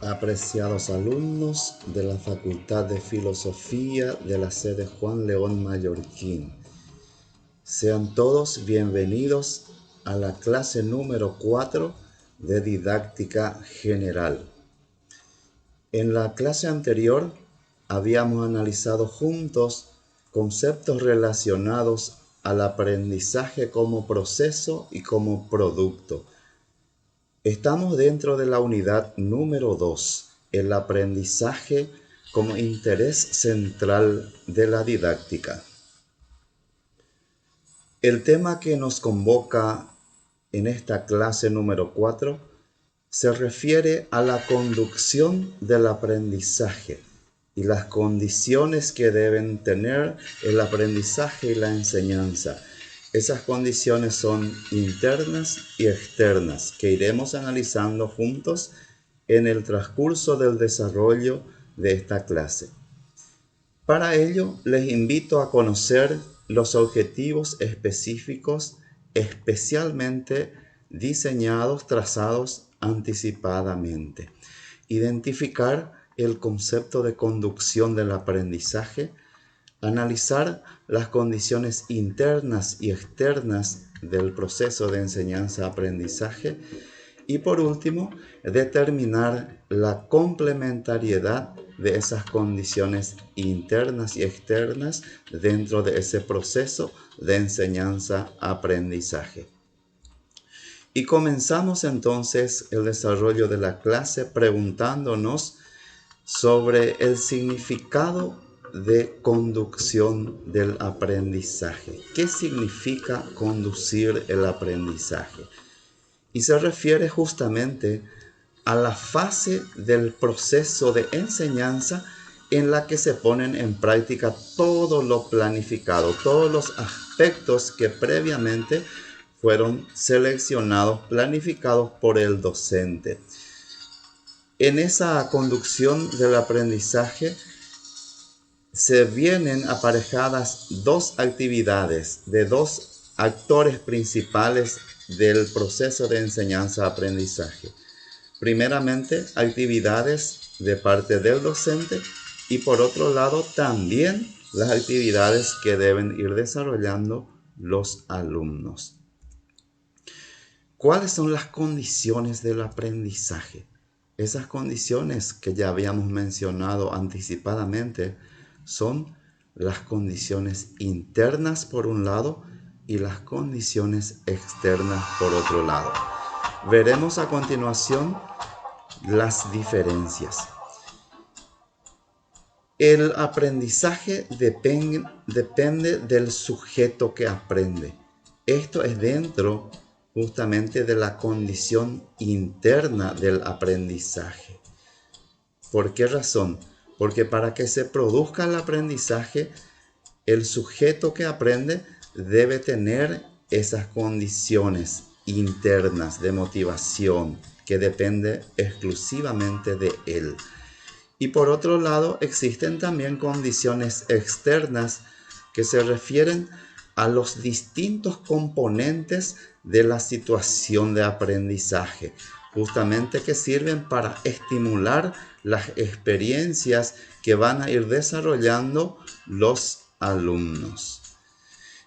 Apreciados alumnos de la Facultad de Filosofía de la sede Juan León Mallorquín, sean todos bienvenidos a la clase número 4 de Didáctica General. En la clase anterior habíamos analizado juntos conceptos relacionados al aprendizaje como proceso y como producto. Estamos dentro de la unidad número 2, el aprendizaje como interés central de la didáctica. El tema que nos convoca en esta clase número 4 se refiere a la conducción del aprendizaje y las condiciones que deben tener el aprendizaje y la enseñanza. Esas condiciones son internas y externas que iremos analizando juntos en el transcurso del desarrollo de esta clase. Para ello, les invito a conocer los objetivos específicos especialmente diseñados, trazados anticipadamente. Identificar el concepto de conducción del aprendizaje, analizar las condiciones internas y externas del proceso de enseñanza-aprendizaje y por último, determinar la complementariedad de esas condiciones internas y externas dentro de ese proceso de enseñanza-aprendizaje. Y comenzamos entonces el desarrollo de la clase preguntándonos sobre el significado de conducción del aprendizaje. ¿Qué significa conducir el aprendizaje? Y se refiere justamente a la fase del proceso de enseñanza en la que se ponen en práctica todo lo planificado, todos los aspectos que previamente fueron seleccionados, planificados por el docente. En esa conducción del aprendizaje se vienen aparejadas dos actividades de dos actores principales del proceso de enseñanza-aprendizaje. Primeramente, actividades de parte del docente y por otro lado también las actividades que deben ir desarrollando los alumnos. ¿Cuáles son las condiciones del aprendizaje? Esas condiciones que ya habíamos mencionado anticipadamente son las condiciones internas por un lado y las condiciones externas por otro lado. Veremos a continuación las diferencias. El aprendizaje depende del sujeto que aprende. Esto es dentro justamente de la condición interna del aprendizaje. ¿Por qué razón? Porque para que se produzca el aprendizaje, el sujeto que aprende debe tener esas condiciones internas de motivación que depende exclusivamente de él. Y por otro lado, existen también condiciones externas que se refieren a los distintos componentes de la situación de aprendizaje, justamente que sirven para estimular las experiencias que van a ir desarrollando los alumnos.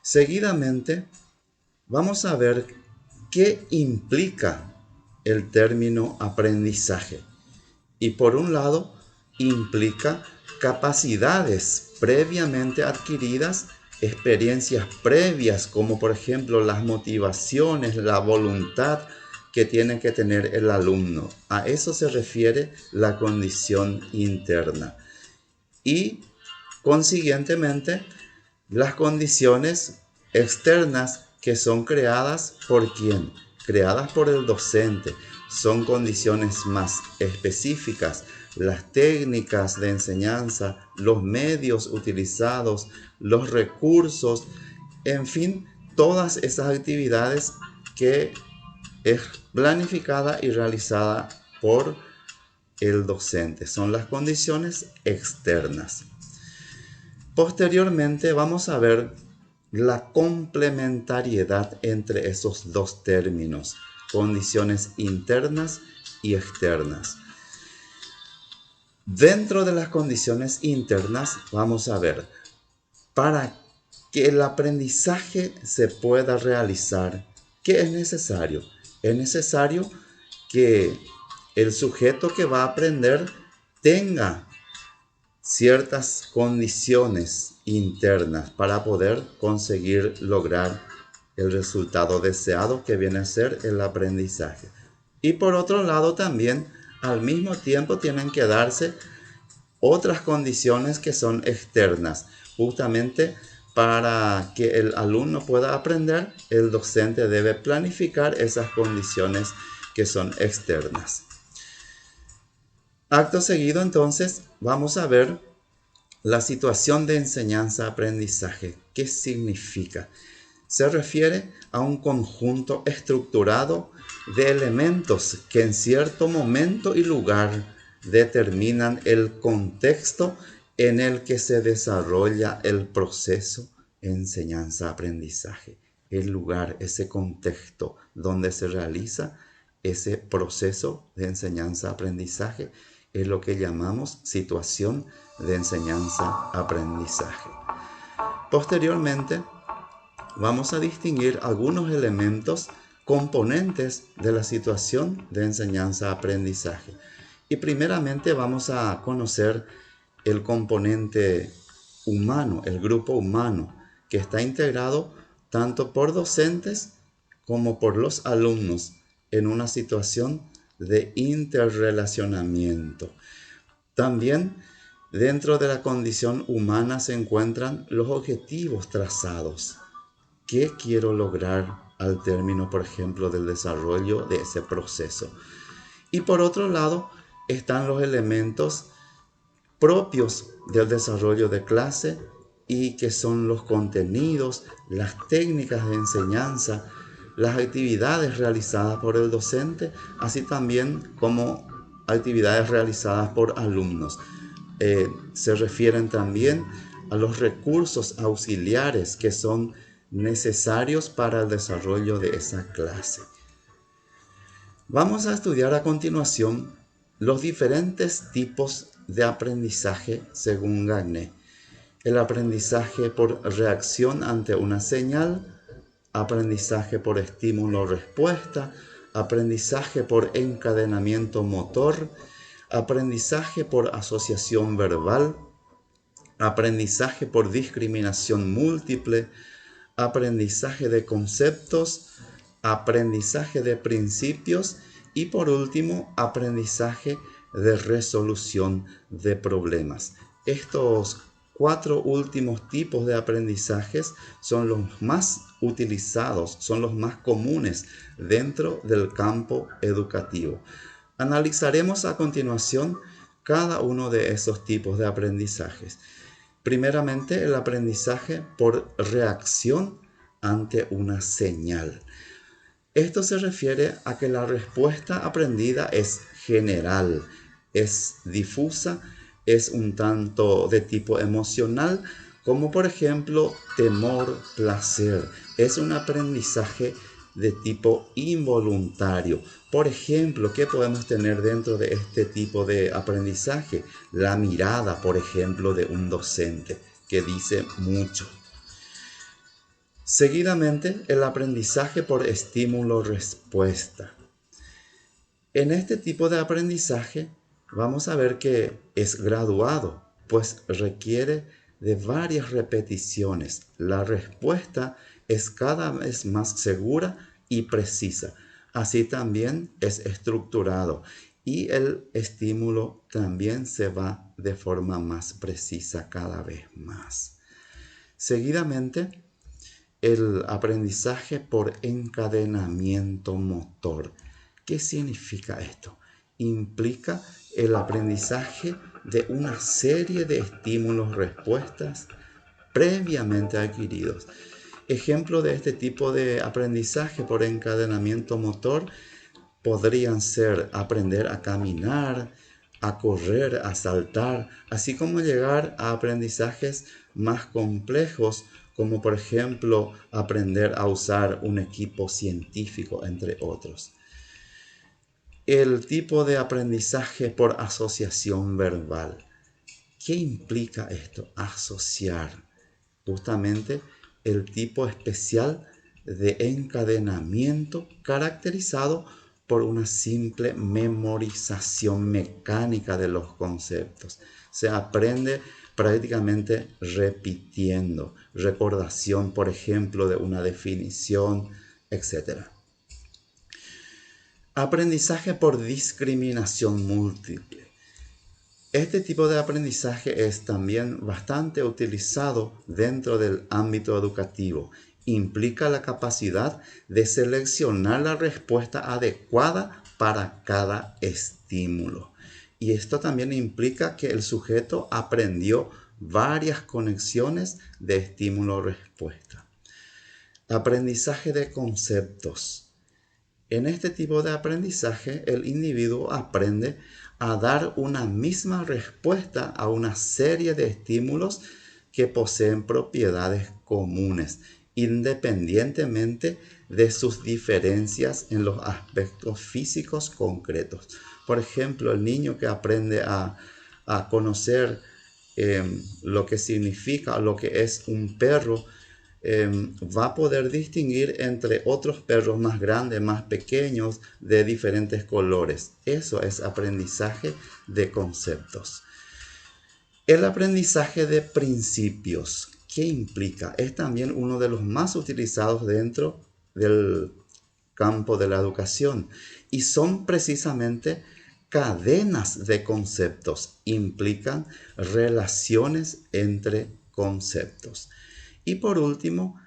Seguidamente, vamos a ver qué implica el término aprendizaje. Y por un lado, implica capacidades previamente adquiridas, experiencias previas, como por ejemplo las motivaciones, la voluntad que tiene que tener el alumno. A eso se refiere la condición interna. Y consiguientemente, las condiciones externas que son creadas ¿por quién? Creadas por el docente. Son condiciones más específicas, las técnicas de enseñanza, los medios utilizados, los recursos, en fin, todas esas actividades que es planificada y realizada por el docente. Son las condiciones externas. Posteriormente vamos a ver la complementariedad entre esos dos términos, condiciones internas y externas. Dentro de las condiciones internas, vamos a ver, para que el aprendizaje se pueda realizar, ¿qué es necesario? Es necesario que el sujeto que va a aprender tenga ciertas condiciones internas para poder conseguir lograr el resultado deseado, que viene a ser el aprendizaje. Y por otro lado también, al mismo tiempo tienen que darse otras condiciones que son externas, justamente para que el alumno pueda aprender. El docente debe planificar esas condiciones que son externas. Acto seguido, entonces, vamos a ver la situación de enseñanza-aprendizaje. ¿Qué significa? Se refiere a un conjunto estructurado de elementos que en cierto momento y lugar determinan el contexto en el que se desarrolla el proceso enseñanza-aprendizaje. El lugar, ese contexto donde se realiza ese proceso de enseñanza-aprendizaje es lo que llamamos situación de enseñanza-aprendizaje. Posteriormente, vamos a distinguir algunos elementos componentes de la situación de enseñanza-aprendizaje. Y primeramente vamos a conocer el componente humano, el grupo humano, que está integrado tanto por docentes como por los alumnos en una situación de interrelacionamiento. También dentro de la condición humana se encuentran los objetivos trazados. ¿Qué quiero lograr al término, por ejemplo, del desarrollo de ese proceso? Y por otro lado, están los elementos propios del desarrollo de clase y que son los contenidos, las técnicas de enseñanza, las actividades realizadas por el docente, así también como actividades realizadas por alumnos. Se refieren también a los recursos auxiliares que son necesarios para el desarrollo de esa clase. Vamos a estudiar a continuación los diferentes tipos de aprendizaje según Gagné. El aprendizaje por reacción ante una señal, aprendizaje por estímulo-respuesta, aprendizaje por encadenamiento motor, aprendizaje por asociación verbal, aprendizaje por discriminación múltiple, aprendizaje de conceptos, aprendizaje de principios y por último, aprendizaje de resolución de problemas. Estos 4 últimos tipos de aprendizajes son los más utilizados, son los más comunes dentro del campo educativo. Analizaremos a continuación cada uno de esos tipos de aprendizajes. Primeramente, el aprendizaje por reacción ante una señal. Esto se refiere a que la respuesta aprendida es general, es difusa, es un tanto de tipo emocional, como por ejemplo temor, placer. Es un aprendizaje de tipo involuntario. Por ejemplo, ¿qué podemos tener dentro de este tipo de aprendizaje? La mirada, por ejemplo, de un docente, que dice mucho. Seguidamente, el aprendizaje por estímulo-respuesta. En este tipo de aprendizaje vamos a ver que es graduado, pues requiere de varias repeticiones. La respuesta es cada vez más segura y precisa. Así también es estructurado y el estímulo también se va de forma más precisa cada vez más. Seguidamente, el aprendizaje por encadenamiento motor. ¿Qué significa esto? Implica el aprendizaje de una serie de estímulos-respuestas previamente adquiridos. Ejemplo de este tipo de aprendizaje por encadenamiento motor podrían ser aprender a caminar, a correr, a saltar, así como llegar a aprendizajes más complejos, como por ejemplo aprender a usar un equipo científico, entre otros. El tipo de aprendizaje por asociación verbal. ¿Qué implica esto? Asociar. Justamente el tipo especial de encadenamiento caracterizado por una simple memorización mecánica de los conceptos. Se aprende prácticamente repitiendo, recordación, por ejemplo, de una definición, etc. Aprendizaje por discriminación múltiple. Este tipo de aprendizaje es también bastante utilizado dentro del ámbito educativo. Implica la capacidad de seleccionar la respuesta adecuada para cada estímulo. Y esto también implica que el sujeto aprendió varias conexiones de estímulo-respuesta. Aprendizaje de conceptos. En este tipo de aprendizaje, el individuo aprende a dar una misma respuesta a una serie de estímulos que poseen propiedades comunes, independientemente de sus diferencias en los aspectos físicos concretos. Por ejemplo, el niño que aprende a conocer lo que significa, lo que es un perro, va a poder distinguir entre otros perros más grandes, más pequeños, de diferentes colores. Eso es aprendizaje de conceptos. El aprendizaje de principios. ¿Qué implica? Es también uno de los más utilizados dentro del campo de la educación y son precisamente cadenas de conceptos. Implican relaciones entre conceptos. Y por último,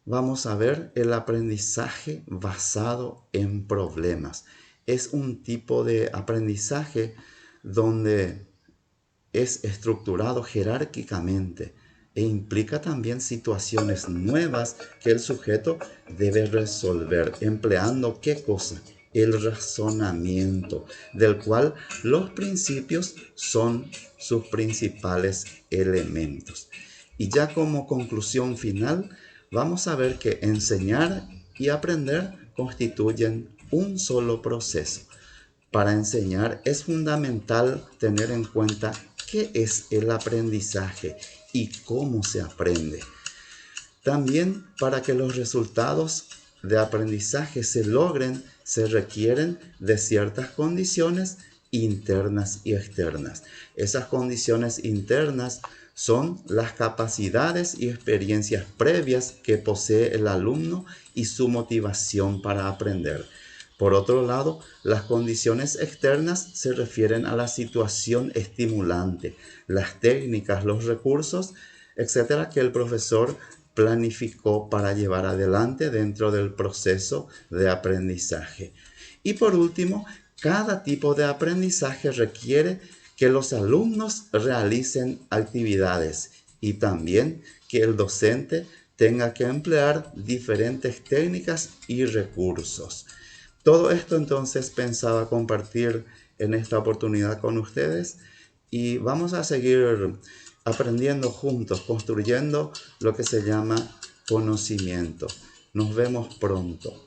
vamos a ver el aprendizaje basado en problemas. Es un tipo de aprendizaje donde es estructurado jerárquicamente e implica también situaciones nuevas que el sujeto debe resolver, empleando ¿qué cosa? El razonamiento, del cual los principios son sus principales elementos. Y ya como conclusión final, vamos a ver que enseñar y aprender constituyen un solo proceso. Para enseñar es fundamental tener en cuenta qué es el aprendizaje y cómo se aprende. También para que los resultados de aprendizaje se logren, se requieren de ciertas condiciones internas y externas. Esas condiciones internas son las capacidades y experiencias previas que posee el alumno y su motivación para aprender. Por otro lado, las condiciones externas se refieren a la situación estimulante, las técnicas, los recursos, etcétera, que el profesor planificó para llevar adelante dentro del proceso de aprendizaje. Y por último, cada tipo de aprendizaje requiere que los alumnos realicen actividades y también que el docente tenga que emplear diferentes técnicas y recursos. Todo esto entonces pensaba compartir en esta oportunidad con ustedes y vamos a seguir aprendiendo juntos, construyendo lo que se llama conocimiento. Nos vemos pronto.